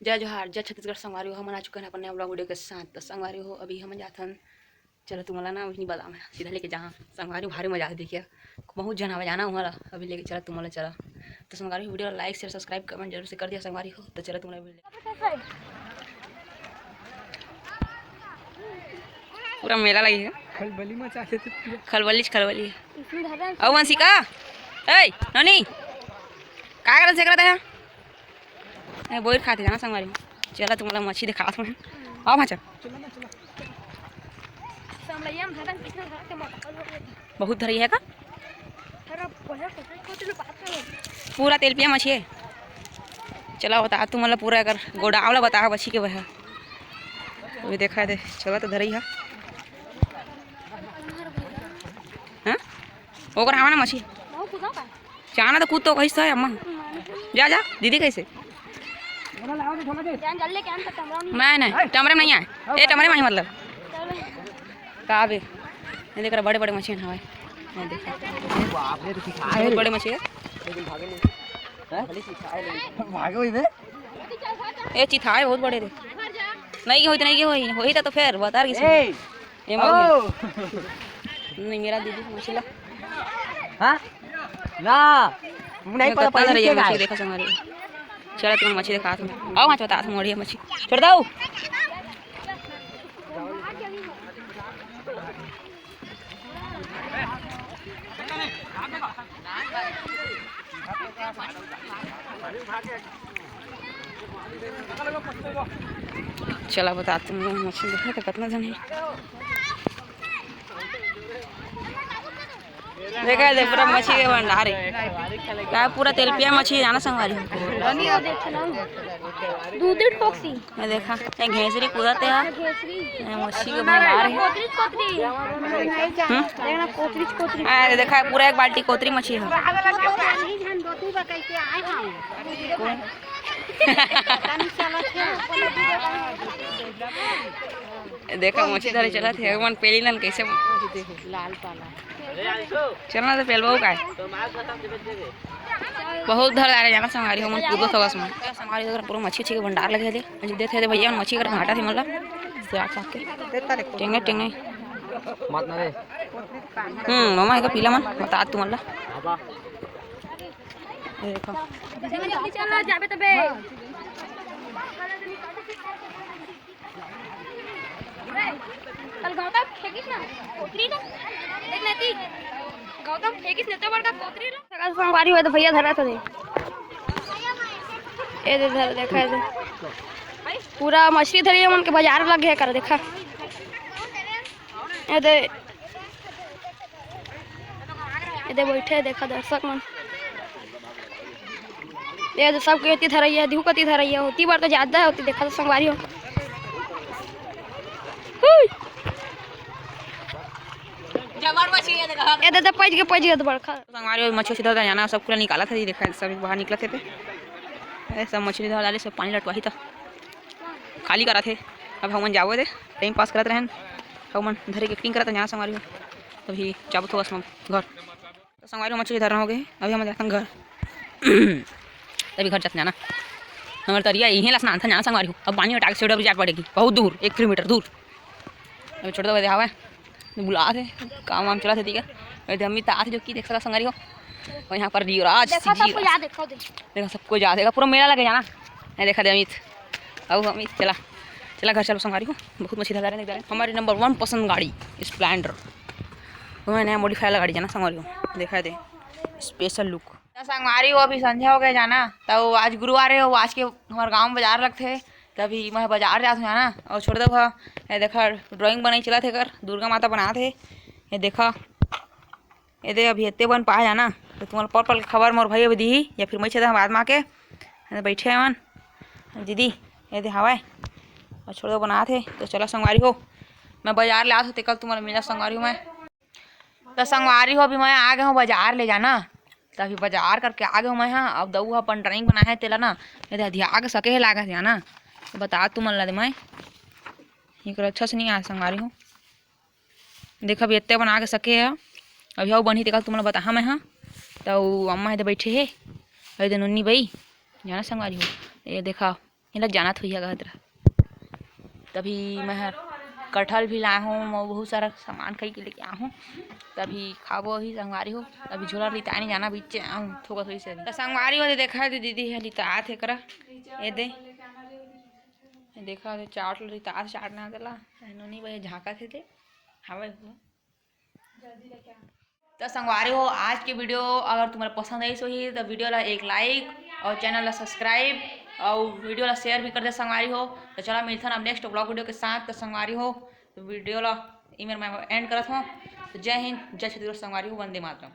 जय जोहार जय छत्तीसगढ़। संगवारी हो हम आ चुके हैं अपने ब्लॉग वीडियो के साथ। तो संगवारी हो अभी हम जाथन, चलो तुम्हारा ना नहीं बता मैं सीधा लेके जहाँ संगवारी भारी मजा है। देखिए बहुत जना जाना हमारा अभी लेके चला तुम्हारा चला। तो संगवारी video like share subscribe comment जरूर से कर दिया संगवारी हो। तो चलो तुम्हारा पूरा मेला लगी है, खलबली मचा थे, खलबली ओ वंशिका ए ननी का करत से करत है ए बोर खाते जाना संगवारी। चला तुम्हारा मच्छी दिखा हूं। आओ माचा बहुत धरी है का पूरा तेल पिया मछी है। चला बता तुम मतलब पूरा अगर गोडावला बता मछी के वह अभी देखा दे। चला तो धरी है हाँ ओकर हवा ना मछी चाना तो कूद तो कैसे है अम्मा जा जा दीदी कैसे मैं नहीं टमरे में नहीं आए ए टमरे में ही मतलब का बे ये देख रहा बड़े बड़े मछली हवा मैं देखा बहुत बड़े मछली है ये चिथाए बहुत बड़े रे नहीं होई तो नहीं होई तो फिर बता किसी ये नहीं मेरा दीदी मछली हां ना नहीं पता पता रही है मछली देखा संग चला तुम मछली दिखा तुम आओ बता तुम मोड़ी मछली छोड़ दो चला बता तुम मछली देखा तो कितना जन है देखा दे पूरा मछली के भंडार है क्या पूरा तेल पिया मछली जाना संगवारी मैं देखा ये घेसरी कूदते है मछली के भंडार है। अरे देखा पूरा एक बाल्टी कोतरी मछली है देखा मछली धरे चला थे मन पेली नल कैसे लाल पाला चलना तो पेलबो का बहुत धर आ रहे जाना संगारी हो मन कूदो थोड़ा में संगारी अगर पूरा मच्छी के भंडार लगे थे मुझे देखे थे भैया मच्छी कर घाटा थे मतलब साग साग के टेंगे टेंगे मत ना रे मामा का पीला मन बता तू मतलब देखो चला जाबे तबे कल गौतम फेंकिस ना कोतरी ना देख लेती गौतम फेंकिस ने तो बड़का कोतरी ना सगा संगवारी हो तो भैया धरा था ए दे धर देखा है पूरा मछली धरी मन के बाजार लग गया कर देखा ए दे बैठे देखा दर्शक मन ये तो सब कहती धरई है दिहू कती धरई है होती बार तो ज्यादा है होती देखा तो संगवारी हो ये दादा पज के तो बड़का संगवारी मछली सीधा जाना सब पूरा निकाला था देखा सब बाहर निकला थे पे सब मछली धर डाले सब पानी लटवाही था खाली करा थे। अब हम जाओ थे टाइम पास करते रहन हम धरे एक्टिंग करते यहाँ संगवारी हो तभी जाबो थोड़ा घर तो संगवारी मछली धरना हो गए। अभी हम जाते घर तभी घर जाते जाना हमारे तरिया यहीं ला स्नान था जाना संगवारी हो। अब पानी टाक से जा पड़ेगी बहुत दूर 1 किलोमीटर दूर। अभी छोड़ दो हवा बुला थे काम वाम चला थे ठीक है अमित आते जो कि देख सका संगवारी हो और यहाँ पर युवराज देखा सबको जा देगा पूरा मेला लगे जाना नहीं देखा दे अमित। अब अमित चला चला घर चलो संगवारी हो बहुत मछली धरा रहे हमारी नंबर 1 पसंद गाड़ी स्प्लेंडर मैंने मॉडिफाई गाड़ी जाना संगवारी हो देखा दे स्पेशल लुक संगवारी हो। अभी संध्या हो गया जाना तो आज गुरुवार है आज के हमारे गाँव में बाजार लगते तभी मैं बाजार जाता हूँ जाना और छोड़ दो ये देखा ड्राइंग बनाई चला थे कर दुर्गा माता बना थे ये देखा ये दे अभी इतने बन पाए जाना तो तुम्हारा पल पल खबर मोर भाई अभी दी या फिर मैं छे बाद में आके बैठे हैं मन दीदी ये दे हवाए और छोड़ दो बना थे तो चलो संगवारी हो मैं बाजार ले आते कल तुम्हारा मिला संगवारी हो मैं तो संगवारी हो अभी मैं आ गया हूँ बाजार ले जाना तभी बाजार करके आ गया हूँ मैं। हाँ अब दऊ अपन ड्राइंग बनाया है तेला ना ये ध्यान सके है लागत है ना तो बता तू मन ला दे मैं एक अच्छा से नहीं आ संगवारी हो देखा अभी इतने बना के सके है अभी आओ बनी कल तुम बता मैं। हाँ तो अम्मा है बैठे है अरे नुन्नी भाई जाना संगवारी हो ये देखा इला जाना तो हुई है तभी मैं कटहल भी लाया हूँ और बहुत सारा सामान खरीद के लेके आया हूँ तभी खाबो ही संगवारी हो अभी झोला रिता नहीं जाना बीच थोड़ा थोड़ी से संगवारी हो देखा है दीदी है रिता थे करा ये दे देखा चाट रिता चाट ना देला नहीं भाई झाँका थे हवा तो संगवारी हो आज की वीडियो अगर तुम्हारा पसंद आई सो ही तो वीडियो ला एक लाइक और चैनल ला सब्सक्राइब और वीडियो ला शेयर भी कर दे संगवारी हो। तो चलो मिलते हैं अब नेक्स्ट ब्लॉग वीडियो के साथ। तो संगवारी हो तो वीडियो ला ईमेल मैं एंड करत हूँ। तो जय हिंद, जय छत्तीसगढ़, संगवारी हो, वंदे मातरम।